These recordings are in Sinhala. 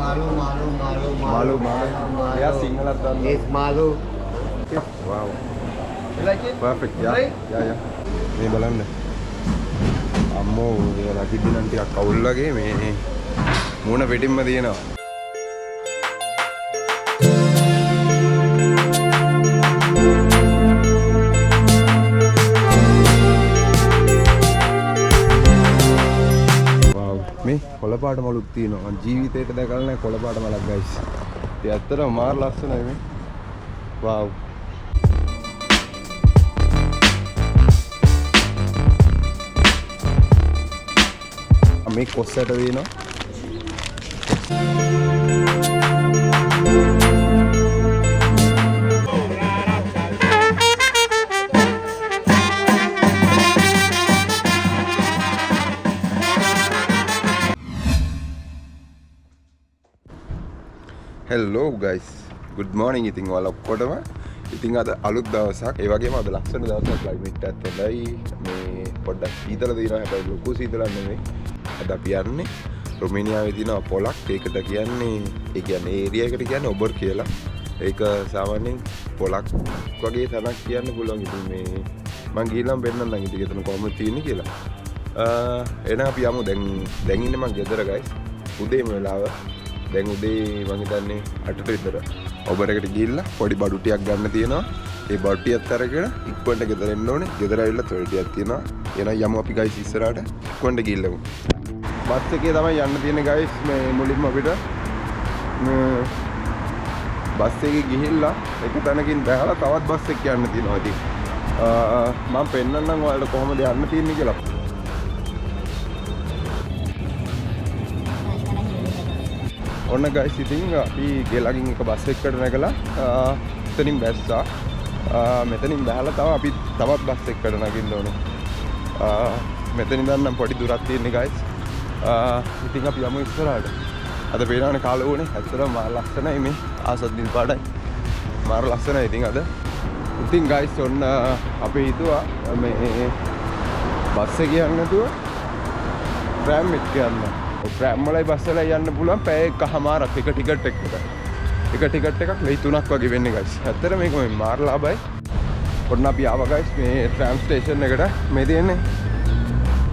Malu. Ya singalat dan. It's malu. Wow. You like it? Perfect. Ya. Right? Ya. Ini බලන්න. අම්මෝ මේ ලකිද්දි නම් ටිකක් අවුල් වගේ මේ මූණ පිටින්ම තියෙනවා. මේ කොළපාට මලුත් තියෙනවා. මම ජීවිතේට දැකලා නැහැ කොළපාට මලක් guys. ඒ ඇත්තටම මාර ලස්සනයි මේ. wow. මේ කොස්සට වෙනවා. Hello guys, good morning. ඉතින් ඔයාලා ඔක්කොටම ඉතින් අද අලුත් දවසක්. ඒ වගේම අද ලස්සන දවසක්. ක්ලයිමේට් එකත් හොඳයි. මේ පොඩ්ඩක් සීතල තියෙනවා. හැබැයි ලොකු සීතලක් නෙමෙයි. අද අපි යන්නේ රොමේනියාවේ තියෙන පොලක්. ඒකට කියන්නේ ඒ කියන්නේ ඒරියා එකට කියන්නේ ඔබර් කියලා. ඒක සාමාන්‍යයෙන් පොලක් වගේ තැනක් කියන්න පුළුවන්. ඉතින් මේ මම ගිහලා පෙන්නන්නම් ඉතින් එතන කොහොමද තියෙන්නේ කියලා. එහෙනම් අපි යමු. දැන් ඉන්නේ මම ගෙදර guys. උදේම වෙලාව. දැන් උදේ මම හිතන්නේ 8ට විතර ඔබර් එකට ගිහිල්ලා පොඩි බඩු ටිකක් ගන්න තියෙනවා. ඒ බඩු ටිකත් අරගෙන ඉක්මනට ගෙදර එන්න ඕනේ. ගෙදර ඇවිල්ලා තොල් ටිකක් තියෙනවා. එහෙනම් යමු අපි guys ඉස්සරහට ඉක්මනට ගිහිල්ලමු. බස් එකේ තමයි යන්න තියෙන්නේ guys. මේ මුලින්ම අපිට බස් එකේ ගිහිල්ලා එක තැනකින් බහලා තවත් බස් එකක් යන්න තියෙනවා. ඉතින් මම පෙන්නන්නම් ඔයාලට කොහොමද යන්න තියෙන්නේ කියලා. ඔන්න guys ඉතින් අපි ගෙලගින් එක බස් එකකට නැගලා එතනින් බැස්සා. මෙතනින් බහලා තව අපි තවත් බස් එකකට නගින්න ඕනේ. මෙතනින් නම් පොඩි දුරක් තියෙන්නේ guys. ඉතින් අපි යමු ඉස්සරහට. අද පේනවනේ කාලේ ඕනේ. ඇත්තටම මාර ලස්සනයි මේ ආසද්දිල් පාඩයි. මාර ලස්සනයි ඉතින් අද. ඉතින් guys ඔන්න අපි හිතුවා මේ බස් එකේ යන්න නැතුව ට්‍රෑම් එකේ යන්න. ට්‍රෑම් වලයි බස් වලයි යන්න පුළුවන් පැය එකමාරක් එක ටිකට් එකකට. එක ටිකට් එකක් ලයි 3ක් වගේ වෙන්නේ guys. ඇත්තට මේක මේ මාර ලාභයි. ඔන්න අපි ආවා guys මේ ට්‍රෑම් ස්ටේෂන් එකට. මේ තියෙන්නේ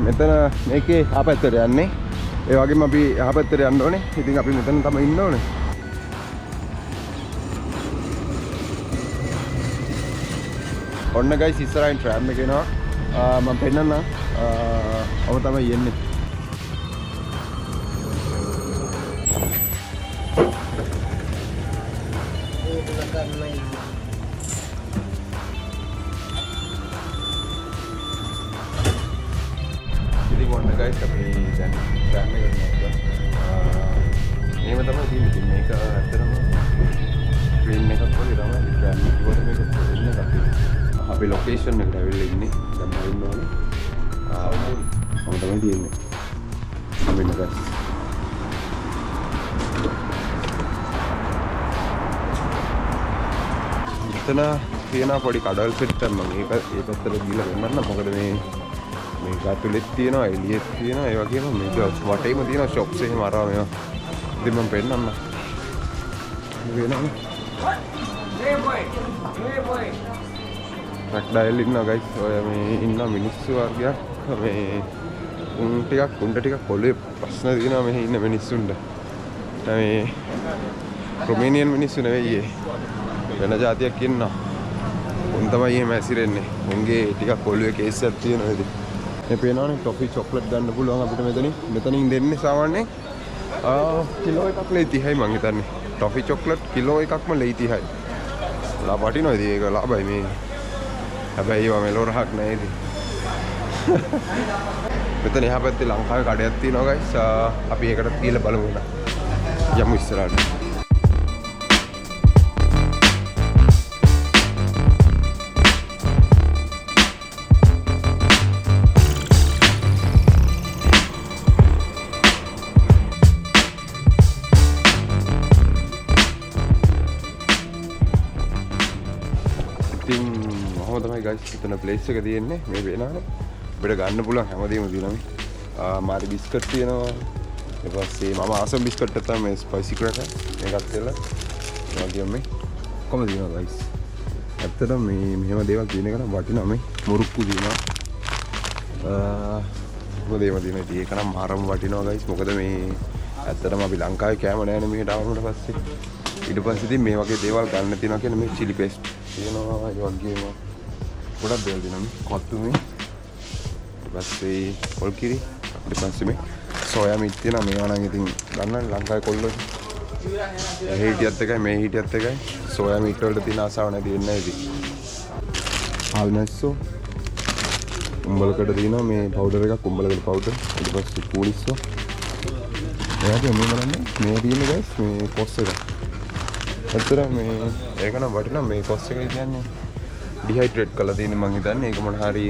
මෙතන මේකේ ආපැත්තට යන්නේ. ඒ වගේම අපි ආපැත්තට යන්න ඕනේ. ඉතින් අපි මෙතන තමයි ඉන්න ඕනේ. ඔන්න guys ඉස්සරහින් ට්‍රෑම් එක එනවා. මම පෙන්නන්නම්. ඔබ තමයි යන්නේ. ඉතින් ඔන්න guys අපි දැන් ට්‍රෑම් එකට යනවා. මේව තමයි තියෙන්නේ. මේක ඇත්තටම ට්‍රේන් එකක් වගේ තමයි. ට්‍රෑම් එක වල මේක දෙන්න අපි අපි ලොකේෂන් එකට ඇවිල්ලා ඉන්නේ. දැන් මම ඉන්න ඕනේ. මම තමයි තියෙන්නේ. මෙන්න guys. එතන තියෙන පොඩි කඩවල් සෙට් එකක් මම ඒ පැත්තට ගිහලා වෙන්නන්න. මොකද මේ ගාතුලෙත් තියෙනවා, එළියෙත් තියෙනවා, ඒ වගේම මේක වටේම තියෙනවා shops එහෙම අරවා මේවා. ඉතින් මම පෙන්නන්න. වෙනම රක්ඩයිල් ඉන්නවා guys. ඔය මේ ඉන්න මිනිස්සු වර්ගයක් මේ උන්ට ටිකක් පොළවේ ප්‍රශ්න තියෙනවා මෙහි ඉන්න මිනිස්සුන්ට. මේ රොමේනියන් මිනිස්සු නෙවෙයි වෙන જાතියක් ඉන්නවා. උන් තමයි එහෙම ඇසිරෙන්නේ. උන්ගේ ටිකක් පොළවේ කේස් එකක් තියෙනවා ඉතින්. මේ පේනවනේ ටොෆි චොක්ලට් ගන්න පුළුවන් අපිට මෙතනින් දෙන්නේ සාමාන්‍යයෙන් කිලෝ එකක් ලේ 30යි මං හිතන්නේ. ටොෆි චොක්ලට් කිලෝ එකක්ම ලේ 30යි. ලාභටිනවා ඉතින් ඒක ලාභයි මේ. හැබැයි ඒවා මෙලෝ රහක් නෑ ඉතින්. මෙතන එහා පැත්තේ ලංකාවේ කඩයක් තියෙනවා guys. අපි ඒකට ගිහලා බලමු නේද. යමු ඉස්සරහට. ඉතින් මොහොම තමයි guys එතන place එක තියෙන්නේ. මේ වෙනානේ අපිට ගන්න පුළුවන් හැමදේම තියෙනවා මේ. මාරි බිස්කට් තියෙනවා. ඊට පස්සේ මම ආසම බිස්කට් එක තමයි මේ ස්පයිසි ක්‍රැකර් මේකත් තියලා ඒ වගේම මේ කොහොමද දිනවා ගයිස්. ඇත්තටම මේ මෙහෙම දේවල් තියෙන එක නම් වටිනවා. මේ මුරුක්කු දිනවා. මොකද ඒව දින ඉතින් ඒක නම් මාරම වටිනවා ගයිස්. මොකද මේ ඇත්තටම අපි ලංකාවේ කෑම නෑනේ මෙහෙට ආවම පස්සේ. ඊට පස්සේ ඉතින් මේ වගේ දේවල් ගන්න තියෙනවා කියන්නේ මේ chili paste තියෙනවා. ඒ වගේම ගොඩක් දේවල් තියෙනවා. මේ කොත්තු මේ ඊට පස්සේ පොල් කිරි ඊට පස්සේ මේ සෝයා මීට් තියෙනවා. මේවා නම් ඉතින් ගන්න ලංකාවේ කොල්ලෝ හිටියත් එකයි මේ හිටියත් එකයි සෝයා මීට් වලට තියෙන ආසාව නැති වෙන්නේ නැහැ ඉතින්. ආල්මැස්සෝ උඹලකට තියෙනවා මේ පවුඩර් එකක් උඹලකට පවුඩර් ඊට පස්සේ පූලිස්සෝ එයාගේ මේ බලන්න මේ තියෙන ගයිස් මේ කොස් එක. ඇත්තට මේ ඒක නම් වටිනවා. මේ කොස් එක කියන්නේ ඩිහයිඩ්‍රේට් කරලා තියෙන මං හිතන්නේ ඒක මොන හරි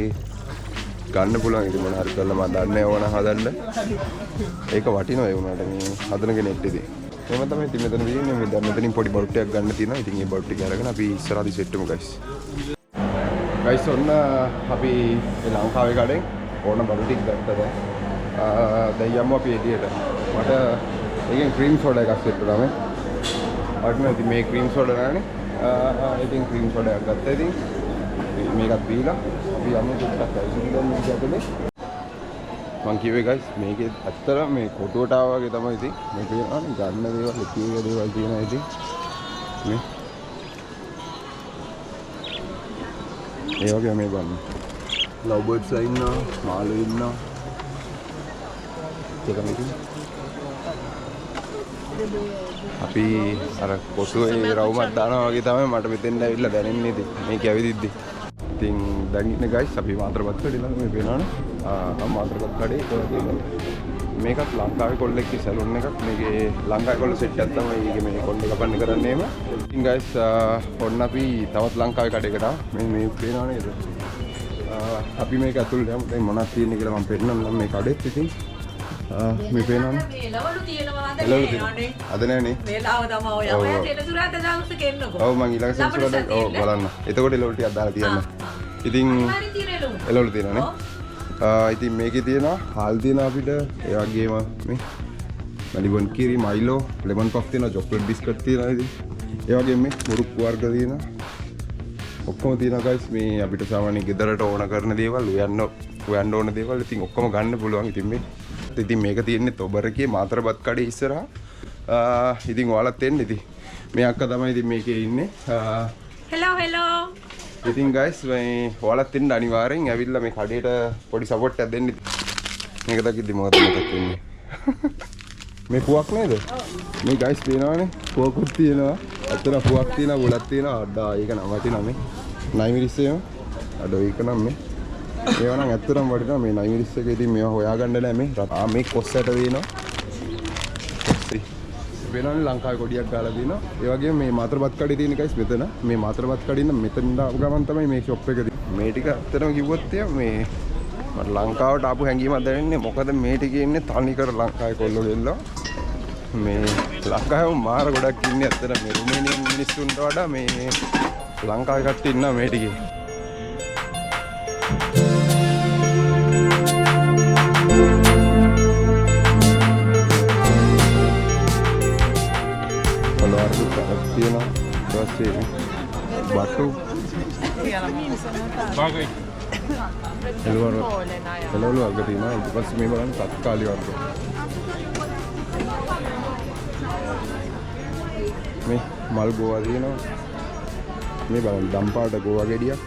ගන්න පුළුවන්. ඉතින් මොන හරි කරලා මම දන්නේ ඕන හදන්න ඒක වටිනවා. ඒ වුණාට මේ හදන කෙනෙක්ට ඉතින් එහෙම තමයි ඉතින් මෙතන තියෙන්නේ. මේ දැන් මෙතනින් පොඩි බවුට් එකක් ගන්න තියෙනවා. ඉතින් මේ බවුට් එක අරගෙන අපි ඉස්සරහදී සෙට් වෙමු ගයිස්. ගයිස් ඔන්න අපි ලංකාවේ කඩෙන් ඕන බඩු ටික ගත්තා දැන්. දැන් යමු අපි එළියට. මට ඒකෙන් ක්‍රීම් සෝඩා එකක් සෙට් කරා මේ. වටිනවා. ඉතින් මේ ක්‍රීම් සෝඩා නෑනේ. ඉතින් ක්‍රීම් සෝඩා එකක් ගත්තා. ඉතින් මේකත් බීලා අපි යමු ටිකක් ඇවිල්ලා මේක ඇතුලේ. මං කිව්වේ ගයිස් මේකේ ඇත්තටම මේ කොටුවට ආවා වගේ තමයි ඉතින් මේ කියනවානේ ගන්න දේවල් කීයේ දේවල් තියෙනවා ඉතින් මේ ඒ වගේ මේ බලන්න ලව් බර්ඩ්ස්ලා ඉන්නවා මාළු ඉන්නවා ඒකම ඉතින් අපි අර කොටුවේ රවුමක් දානවා වගේ තමයි මට මෙතෙන් ඇවිල්ලා දැනෙන්නේ ඉතින් මේක ඇවිදිද්දි ඉතින් දැන් ඉන්නේ ගයිස් අපි මාත්‍රපත් කඩේ ළඟ මේ පේනවනේ මාත්‍රපත් කඩේ ඒ වගේම මේකත් ලංකාවේ කොල්ලෙක් සැලුන් එකක් මේකේ ලංකාවේ කොල්ල සෙට් එකක් තමයි මේකේ මේ කොල්ල කපන්න කරන්නේම ඉතින් ගයිස් ඔන්න අපි තවත් ලංකාවේ කඩේකට මේ පේනව නේද අපි මේක ඇතුළට යමු දැන් මොනවද තියෙන්නේ කියලා මම පෙන්නන්නම් මේ කඩේත් ඉතින් මේ පේනවනේ එළවලු තියෙනවා අද නෑනේ වේලාව තමයි ඔය ඔය සෙනසුරාදා දවස් කෙන්නකො ඔව් මං ඊළඟ සෙනසුරාදා ඔව් බලන්න එතකොට එළවලු ටිකක් දාලා තියන්න ඉතින් එළවලු තියෙනවානේ ඉතින් මේකේ තියෙනවා හාල් තියෙනවා අපිට ඒ වගේම මේ මැලිබන් කිරි මයිලෝ ලෙමන් පෆ් තියෙනවා චොක්ලට් බිස්කට් තියෙනවා ඉතින් ඒ වගේම මේ මුරුක්කු වර්ග තියෙනවා ඔක්කොම තියෙනවා ගයිස් මේ අපිට සාමාන්‍ය ගෙදරට ඕන කරන දේවල් උයන්න ඕන දේවල් ඉතින් ඔක්කොම ගන්න පුළුවන් ඉතින් මේක තියෙන්නේ තොබරකේ මාතරබත් කඩේ ඉස්සරහා ඉතින් ඔයාලත් එන්න ඉතින් මේ අක්කා තමයි ඉතින් මේකේ ඉන්නේ හෙලෝ ඉතින් ගයිස් මේ ඔයාලත් එන්න අනිවාර්යෙන් ඇවිල්ලා මේ කඩේට පොඩි සපෝට් එකක් දෙන්න මේක දකිද්දි මොකද මතක් වෙන්නේ මේ පුවක් නේද මේ ගයිස් පේනවනේ පුවකුත් තියෙනවා අතන පුවක් තියෙනවා බුලත් තියෙනවා අඩා ඒක නම් වටිනවා මේ නයිමිරිස්සේම අඩෝ ඒක නම් මේ ඒවා නම් ඇත්තටම වටිනවා මේ නයිමිරිස් එකේ ඉතින් මේවා හොයාගන්න නෑ මේ කොස්සට තියෙනවා කොස්සි වෙනවනේ ලංකාවේ කොඩියක් ගාලා දිනවා ඒ වගේම මේ මාතරපත් කඩේ තියෙන ගයිස් මෙතන මේ මාතරපත් කඩේ ඉන්න මෙතන ගමන් තමයි මේ ෂොප් එක මේ ටික ඇත්තටම කිව්වොත් මේ මට ලංකාවට ආපු හැඟීමක් දැනෙන්නේ මොකද මේ ටිකේ ඉන්නේ තනිකර ලංකාවේ කොල්ලෝ ගෙල්ලෝ මේ ලංකාවේ මාර ගොඩක් ඉන්නේ ඇත්තට මේ රුමේනියන් මිනිස්සුන්ට වඩා මේ ලංකාවේ කට්ටිය ඉන්නවා මේ ටිකේ තියෙනවා ඊට පස්සේ බටු බාගයි එළවලු වර්ග තියෙනවා ඊට පස්සේ මේ බලන්න තත්කාලි වර්ග මේ මල් ගෝවා තියෙනවා මේ බලන්න දම්පාට ගෝවා ගෙඩියක්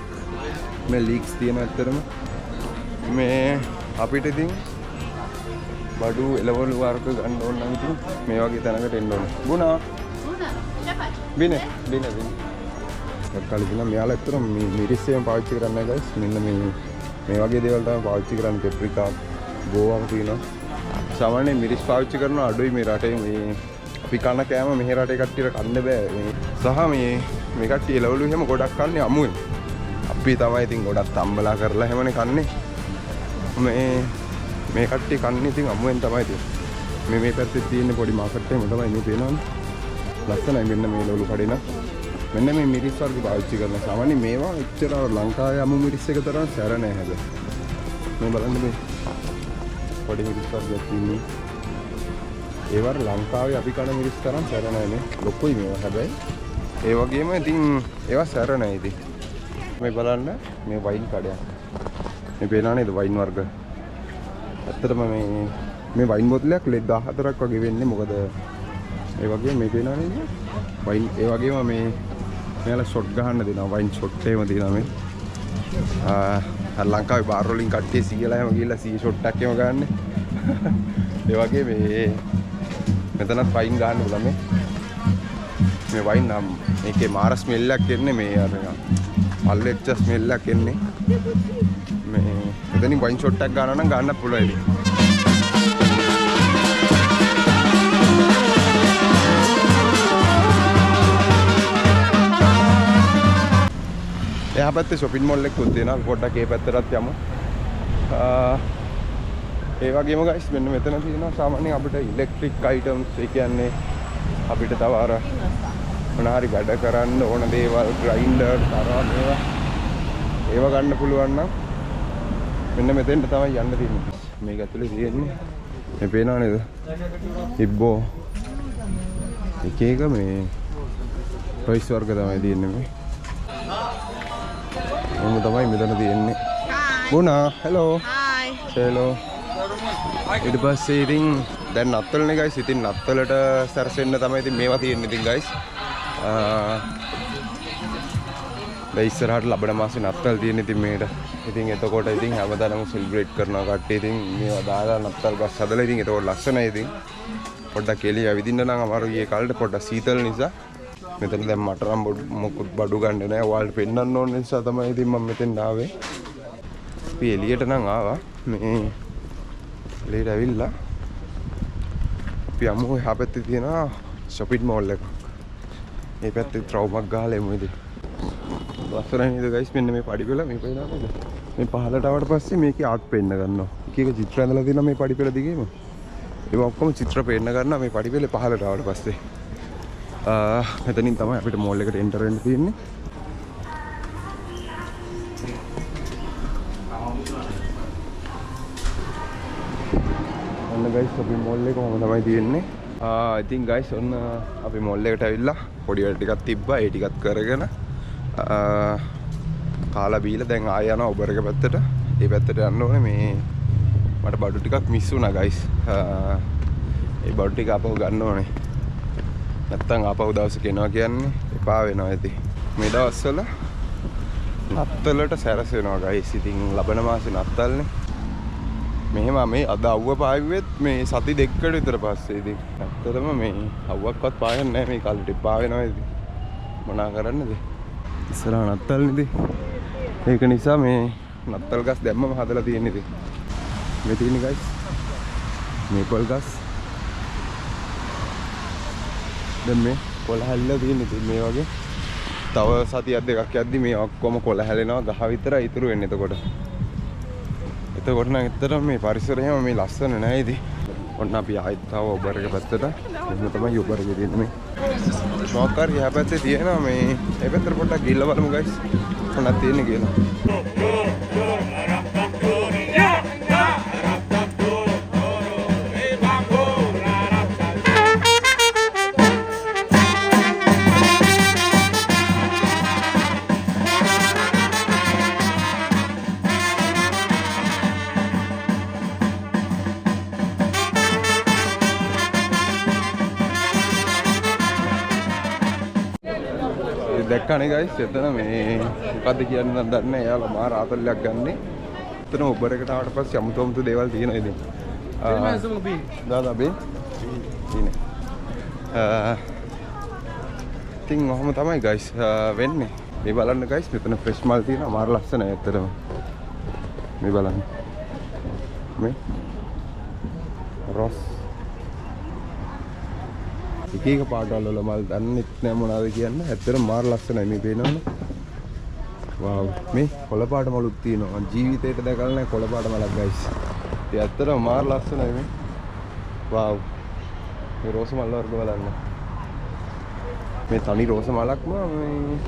මේ ලීක්ස් තියෙනවා ඇත්තටම මේ අපිට ඉතින් බඩු එළවලු වර්ග ගන්න ඕන නම් ඉතින් මේ වගේ තැනකට එන්න ඕනේ ගුණා බිනේ කලින් මෙයාලා ඇත්තටම මේ මිරිස්සෙම පාවිච්චි කරන්නේ ගයිස් මෙන්න මේ වගේ දේවල් තමයි පාවිච්චි කරන්නේ පෙප්‍රිකා ගෝවාම තියෙනවා සාමාන්‍යයෙන් මිරිස් පාවිච්චි කරන අඩුයි මේ රටේ මේ අපි කන කෑම මෙහෙ රටේ කට්ටියට කන්න බෑ මේ සහ මේ කට්ටිය එළවලු එහෙම ගොඩක් කන්නේ අමුවෙන් අපි තමයි ඉතින් ගොඩක් තම්බලා කරලා හැමනේ කන්නේ මේ කට්ටිය කන්නේ ඉතින් අමුවෙන් තමයි ඉතින් මේ පැත්තේ තියෙන පොඩි මාකට් එකම තමයි මේ පේනවනේ ලස්සනයි මෙන්න මේ එළවලු කඩේන මෙන්න මේ මිරිස් වර්ග පාවිච්චි කරන සාමාන්‍ය මේවා එච්චර ලංකාවේ අමු මිරිස් එක තරම් සැර නෑ හැබැයි මේ බලන්න මේ පොඩි මිරිස් වර්ගයක් තියෙන්නේ ඒ වර ලංකාවේ අපි කන මිරිස් තරම් සැර නැහැනේ. ලොකුයි මේවා හැබැයි. ඒ වගේම ඉතින් ඒවා සැර නැහැ ඉතින්. මේ බලන්න මේ වයින් කඩයක්. මේ පේනවා නේද වයින් වර්ග. ඇත්තටම මේ වයින් බෝතලයක් ලෙඩ 14ක් වගේ වෙන්නේ. මොකද ඒ වගේම මේ පේනවා නේද? වයින් ඒ වගේම මෙයාලා ෂොට් ගහන්න දෙනවා. වයින් ෂොට් එහෙම දෙනවා මේ. ලංකාවේ බාර් වලින් කට්ටිය 100ලා එහෙම ගිහලා 100 ෂොට් එකක් එහෙම ගන්නනේ. ඒ වගේ මෙතනත් වයින් ගන්න බුලා මේ වයින් නම් මේකේ මාර ස්මෙල් එකක් එන්නේ මේ අර අල්ලෙච්ච ස්මෙල් එකක් එන්නේ මේ එතනින් වයින් ෂොට් එකක් ගන්න නම් ගන්න පුළුවන් ඉතින් එහා පැත්තේ shopping mall එකකුත් තියෙනවා අපි පොඩ්ඩක් ඒ පැත්තටත් යමු ඒ වගේම guys මෙන්න මෙතන තියෙනවා සාමාන්‍යයෙන් අපිට ඉලෙක්ට්‍රික් අයිටම්ස් ඒ කියන්නේ අපිට තව අර මොනවාරි වැඩ කරන්න ඕන දේවල් ග්‍රයින්ඩර් තරහ ඒවා ගන්න පුළුවන් නම් මෙන්න මෙතෙන්ට තමයි යන්න තියෙන්නේ මේක ඇතුලේ තියෙන්නේ මේ පේනව නේද ඉබ්බෝ එක එක මේ ප්‍රයිස් වර්ග තමයි තියෙන්නේ මේ මොන තමයි මෙතන තියෙන්නේ ගුණා හෙලෝ Hi. හෙලෝ ඊට පස්සේ ඉතින් දැන් නත්තලනේ guys ඉතින් නත්තලට සැරසෙන්න තමයි ඉතින් මේවා තියෙන්නේ ඉතින් guys දැන් ඉස්සරහට ලබන මාසේ නත්තල් තියෙන ඉතින් මේකට ඉතින් එතකොට ඉතින් හැමදාම සෙලිබ්‍රේට් කරනවා කට්ටිය ඉතින් මේවා දාලා නත්තල් ගස් හදලා ඉතින් එතකොට ලස්සනයි ඉතින් පොඩ්ඩක් එළිය ඇවිදින්න නම් අමාරුයි ඒ කාලේට පොඩ්ඩක් සීතල නිසා මෙතන දැන් මට නම් මොකුත් බඩු ගන්න නැහැ ඔයාලට පෙන්නන්න ඕන නිසා තමයි ඉතින් මම මෙතෙන් ආවේ අපි එළියට නම් ආවා මේ එළියට ඇවිල්ලා අපි යමු එහා පැත්තේ තියෙන shopping mall එක මේ පැත්තේ ට්‍රවුමක් ගහලා එමු ඉතින් ලස්සනයි නේද guys මෙන්න මේ පඩිපෙළ මේ පේනවා නේද මේ පහළට ආවට පස්සේ මේකේ ආර්ට් පෙන්න ගන්නවා එක එක චිත්‍ර ඇඳලා තියෙනවා මේ පඩිපෙළ දිගේම ඒවා ඔක්කොම චිත්‍ර පෙන්න ගන්නවා මේ පඩිපෙළ පහළට ආවට පස්සේ මෙතනින් තමයි අපිට මෝල් එකට එන්ටර් වෙන්න තියෙන්නේ ඔන්න guys අපි මෝල් එක කොහොම තමයි තියෙන්නේ ඉතින් guys ඔන්න අපි මෝල් එකට ඇවිල්ලා පොඩි වැඩ ටිකක් තිබ්බා ඒ ටිකත් කරගෙන කාලා බීලා දැන් ආය යනවා ඔබර් එක පැත්තට ඒ පැත්තට යන්න ඕනේ මේ මට බඩු ටිකක් මිස් වුණා guys ඒ බඩු ටික අපව ගන්න ඕනේ නැත්තම් ආපහු දවසක එනවා කියන්නේ එපා වෙනවා ඉතින් මේ දවස්වල නත්තලට සැරසෙනවා guys ඉතින් ලබන මාසේ නත්තල්නේ මෙහෙම මේ අද අවුව පාවෙත් මේ සති දෙකකට විතර පස්සේ ඉතින් ඇත්තටම මේ අවුවක්වත් පායන්නේ නැහැ මේ කාලෙට එපා වෙනවා ඉතින් මොනා කරන්නද ඉස්සරහ නත්තල්නේ ඉතින් ඒක නිසා මේ නත්තල් ගස් දැම්මම හදලා තියෙන්නේ ඉතින් මේ තියෙන්නේ guys මේපල් ගස් දැන් මේ කොළ හැල්ලලා තියෙන්නේ ඉතින් මේ වගේ තව සතියක් දෙකක් යද්දි මේ ඔක්කොම කොළ හැලෙනවා ගහ විතරයි ඉතුරු වෙන්නේ එතකොට නම් ඇත්තටම මේ පරිසරයම මේ ලස්සන නෑ ඉතින් ඔන්න අපි ආයෙත් තව ඔබර් එක පැත්තට මෙන්න තමයි ඔබර් එකේ තියෙන්නේ මේ මොකක්ද එහා පැත්තේ තියෙනවා මේ ඒ පැත්තට පොඩ්ඩක් ගිහිල්ලා බලමු guys මොනවද තියෙන්නේ කියලා දැක්කනේ guys එතන මේ මොකද්ද කියන්නේ නම් දන්නේ නැහැ. එයාලා මාර ආතල්ලයක් ගන්නෙ. එතන ඔබර් එකට ආවට පස්සේ අමුතු දේවල් තියෙනවා ඉතින්. දාදා බේ. ඉන්නේ. ඉතින් ඔහොම තමයි guys වෙන්නේ. මේ බලන්න guys මෙතන ෆ්‍රෙෂ් මල් තියෙනවා මාර ලස්සනයි ඇත්තටම. මේ බලන්න. මේ රොස් එක එක පාටවල වල මල් දන්නෙත් නෑ මොනවද කියන්න. ඇත්තටම මාර ලස්සනයි මේ පේනවනේ. වව් මේ කොළ පාට මලුත් තියෙනවා. ජීවිතේට දැකලා නෑ කොළ පාට මලක් guys. ඒ ඇත්තටම මාර ලස්සනයි මේ. වව්. මේ රෝස මල් වර්ග බලන්න. මේ තනි රෝස මලක්ම මේ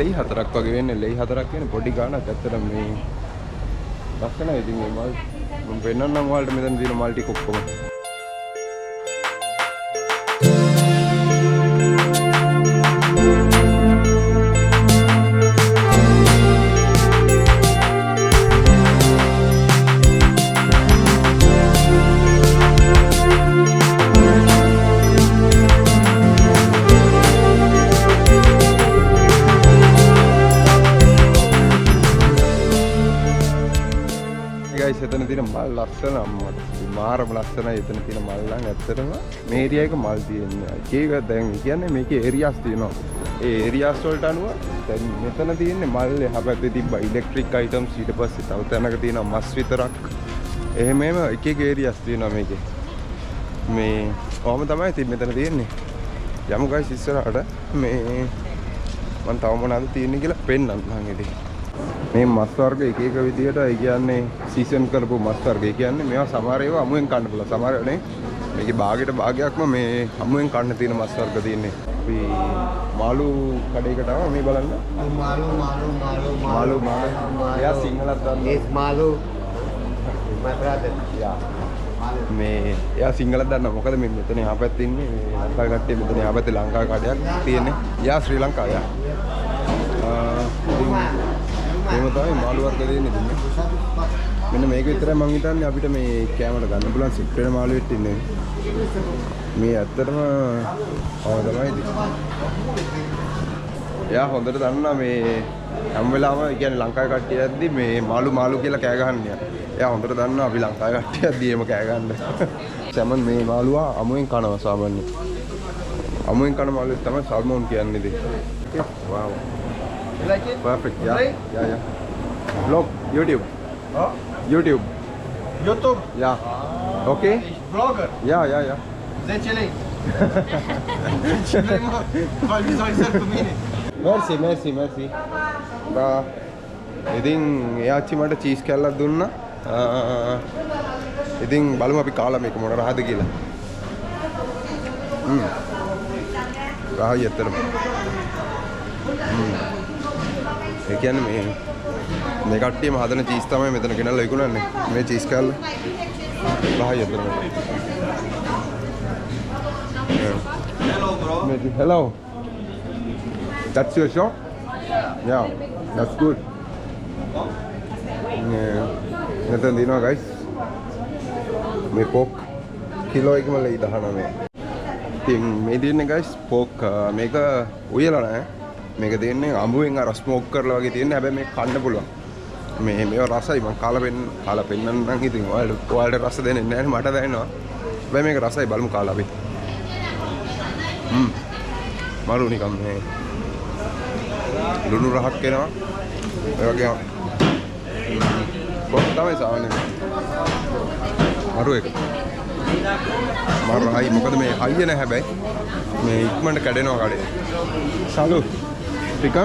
ලෙයි හතරක් වගේ වෙන්නේ. ලෙයි හතරක් කියන්නේ පොඩි ගානක්. ඇත්තටම මේ ලස්සනයි ඉතින් මේ මල්. මම පෙන්නන්නම් ඔයාලට මෙතන තියෙන මල් ටික ඔක්කොම. මල් ලස්සන අම්මට. මාරම ලස්සනයි එතන තියෙන මල් නම් ඇත්තටම මේ ඒරියා එක මල් තියෙන්නේ. ඒක දැන් කියන්නේ මේකේ ඒරියාස් තියෙනවා. ඒ ඒරියාස් වලට අනුව දැන් මෙතන තියෙන්නේ මල් යහපැත්තේ තිබ්බ ඉලෙක්ට්‍රික් අයිටම්ස් ඊට පස්සේ තව තැනක තියෙනවා මස් විතරක්. එහෙම එක එක ඒරියාස් තියෙනවා මේකේ. මේ කොහොම තමයි ඉතින් මෙතන තියෙන්නේ. යමු ගයිස් ඉස්සරහට මේ මම තව මොනවද තියෙන්නේ කියලා පෙන්නන්නම් ඉතින්. මේ මස් වර්ග එක එක විදියට ඒ කියන්නේ සීසන් කරපු මස් වර්ග. ඒ කියන්නේ මේවා සමහර ඒවා අමුයෙන් කන්න පුළුවන්. සමහර නේ මේකේ භාගයක්ම මේ අමුයෙන් කන්න තියෙන මස් වර්ග තියෙන්නේ. අපි මාළු කඩේකට ආවා මේ බලන්න. මාළු. එයා සිංහලත් දන්නවා. It's Malu, my brother. යා. මේ එයා සිංහලත් දන්නවා. මොකද මේ මෙතන යහපැත්තේ ඉන්නේ මේ ලංකාවේ කට්ටිය මෙතන යහපැත්තේ ලංකාවේ කඩයක් තියෙන්නේ. එයා ශ්‍රී ලංකාවේ. එහෙම තමයි මාළු වර්ග දෙන්නේ ඉතින්. මෙන්න මේක විතරයි මම හිතන්නේ අපිට මේ කැමරට ගන්න පුළුවන් සිප් වෙන මාළු වෙට් ඉන්නේ. මේ ඇත්තටම තමයි ඉතින්. එයා හොඳට දන්නවා මේ හැම වෙලාවම කියන්නේ ලංකාවේ කට්ටිය යද්දි මේ මාළු කියලා කෑ ගහන්නේ. එයා හොඳට දන්නවා අපි ලංකාවේ කට්ටිය යද්දි එහෙම කෑ ගන්න. සැමන් මේ මාළුවා අමුයෙන් කනවා සාමාන්‍යයෙන්. අමුයෙන් කන මාළුවෙක් තමයි සල්මෝන් කියන්නේ ඉතින්. wow. You like it? Perfect. Yeah. Vlog, YouTube. Huh? YouTube. YouTube? Yeah. Okay. Vlogger? Yeah. Then chilling. Merci. ඉතින් එයාච්චි මට චීස් කැල්ලක් දුන්නා. ඉතින් බලමු අපි කාලා මේක මොන රහද කියලා. රහයි ඇත්තටම. ඒ කියන්නේ මේ කට්ටියම හදන චීස් තමයි මෙතන ගෙනල්ලා විකුණන්නේ. මේ චීස් කැල්ල. රහයි ඇත්තටම. Hello, bro. Hello. That's your shop? Yeah. That's good. මෙතන දිනවා guys. මේ පොක් කිලෝ එකම ලයි 19. ඉතින් මේ දෙන්නේ guys පොක් මේක උයලා නැහැ. මේක දෙන්නේ අඹුවෙන් අර ස්මෝක් කරලා වගේ තියෙන්නේ. හැබැයි මේක කන්න පුළුවන්. මේවා රසයි මම කාලා පෙන්නන්නම් ඉතින් ඔයාලට රස දෙන්නේ නැහැ මට දැනෙනවා. හැබැයි මේක රසයි බලමු කාලා අපි. මාළු නිකම් මේ ලුණු රහක් එනවා. ඒ වගේ පොක් තමයි සාමාන්‍යයෙන්. මාරු එක. මාරු හයි මොකද මේ හයිය නැහැ හැබැයි. මේ ඉක්මනට කැඩෙනවා කඩේ. සලු. ටිකක්.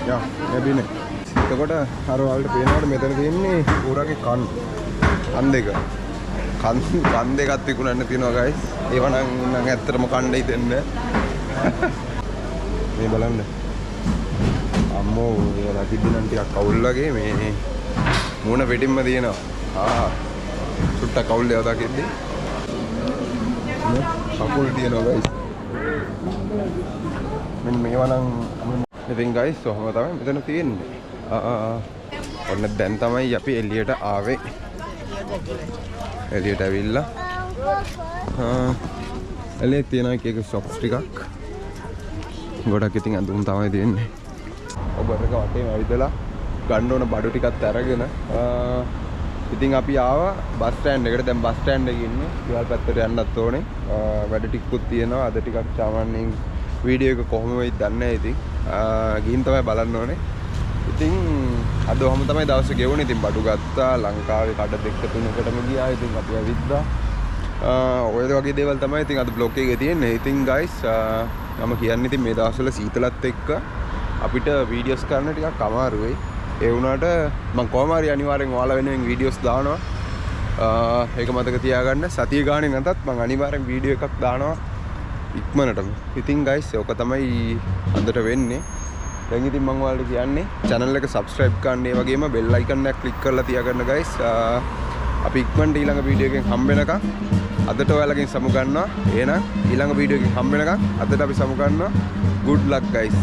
යා ලැබිනේ. එතකොට අර වලට පේනකොට මෙතන තියෙන්නේ ඌරගේ කන් දෙක. කන් දෙකක් විකුණන්න තියෙනවා guys. ඒව නම් ඇත්තටම කණ්ඩේ දෙන්නේ. මේ බලන්න. අම්මෝ ඒවා කිදිනම් ටිකක් කවුල් වගේ මේ මූණ පිටින්ම තියෙනවා. සුට්ටක් කවුල් ඒවා දකිද්දි. කකුල් තියෙනවා guys. මෙන්න මේවා නම් ඉතින් guys කොහොම තමයි මෙතන තියෙන්නේ. ඔන්න දැන් තමයි අපි එළියට ආවේ. එළියට ඇවිල්ලා එළියේ තියෙන එක shops ටිකක් ගොඩක් ඉතින් අඳුම් තමයි තියෙන්නේ. ඔබට වටේම ඇවිදලා ගන්න ඕන බඩු ටිකත් අරගෙන ඉතින් අපි ආවා බස් ස්ටෑන්ඩ් එකට. දැන් බස් ස්ටෑන්ඩ් එකේ ඉන්නේ. ඊවල් පැත්තට යන්නත් ඕනේ. වැඩ ටිකකුත් තියෙනවා. අද ටිකක් සාමාන්‍යයෙන් වීඩියෝ එක කොහොම වෙයිද දන්නේ නැහැ ඉතින්. ගිහින් තමයි බලන්න ඕනේ. ඉතින් අද ඔහම තමයි දවසේ ගෙවුනේ. ඉතින් බඩු ගත්තා. ලංකාවේ කඩ දෙක තුනකටම ගියා. ඉතින් අපි ඇවිද්දා. ඔය වගේ දේවල් තමයි ඉතින් අද බ්ලොග් එකේ තියෙන්නේ. ඉතින් guys මම කියන්නේ ඉතින් මේ දවස්වල සීතලත් එක්ක අපිට වීඩියෝස් කරන්න ටිකක් අමාරු වෙයි. ඒ වුණාට මම කොහොම හරි අනිවාර්යෙන් ඔයාලා වෙනුවෙන් වීඩියෝස් දානවා. ඒක මතක තියාගන්න. සතිය ගානේ නැතත් මම අනිවාර්යෙන් වීඩියෝ එකක් දානවා ඉක්මනටම. ඉතින් guys ඔක තමයි අදට වෙන්නේ. දැන් ඉතින් මම ඔයාලට කියන්නේ channel එක subscribe කරන්න. ඒ වගේම bell icon එක click කරලා තියාගන්න guys. අපි ඉක්මනට ඊළඟ වීඩියෝ එකෙන් හම්බ වෙනකම් අදට ඔයාලගෙන් සමු ගන්නවා. එහෙනම් ඊළඟ වීඩියෝ එකෙන් හම්බ වෙනකම් අදට අපි සමු ගන්නවා. good luck guys.